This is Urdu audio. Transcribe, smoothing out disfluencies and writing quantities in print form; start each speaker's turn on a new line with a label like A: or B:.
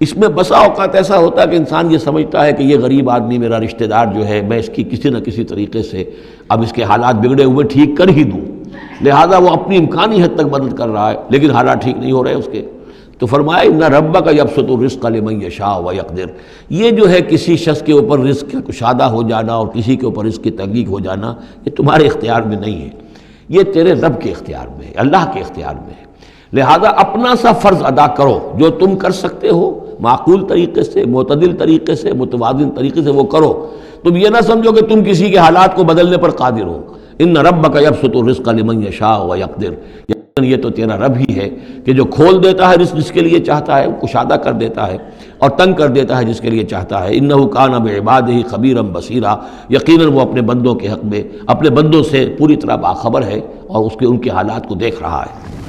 A: اس میں بسا اوقات ایسا ہوتا ہے کہ انسان یہ سمجھتا ہے کہ یہ غریب آدمی میرا رشتہ دار جو ہے، میں اس کی کسی نہ کسی طریقے سے اب اس کے حالات بگڑے ہوئے ٹھیک کر ہی دوں، لہذا وہ اپنی امکانی حد تک مدد کر رہا ہے، لیکن حالات ٹھیک نہیں ہو رہے اس کے۔ تو فرمایا ان ربک یبسط الرزق لمن یشاء ویقدر، یہ جو ہے کسی شخص کے اوپر رزق کا کشادہ ہو جانا اور کسی کے اوپر رزق کی تضییق ہو جانا، یہ تمہارے اختیار میں نہیں ہے، یہ تیرے رب کے اختیار میں ہے، اللہ کے اختیار میں ہے۔ لہذا اپنا سا فرض ادا کرو، جو تم کر سکتے ہو معقول طریقے سے، معتدل طریقے سے، متوازن طریقے سے وہ کرو۔ تم یہ نہ سمجھو کہ تم کسی کے حالات کو بدلنے پر قادر ہو۔ ان ربک یبسط الرزق لمن یشاء ویقدر، یہ تو تیرا رب ہی ہے کہ جو کھول دیتا ہے رزق جس کے لیے چاہتا ہے، کشادہ کر دیتا ہے اور تنگ کر دیتا ہے جس کے لیے چاہتا ہے۔ انہ کان بعبادہ خبیرا بصیرا، یقیناً وہ اپنے بندوں کے حق میں اپنے بندوں سے پوری طرح باخبر ہے اور ان کے حالات کو دیکھ رہا ہے۔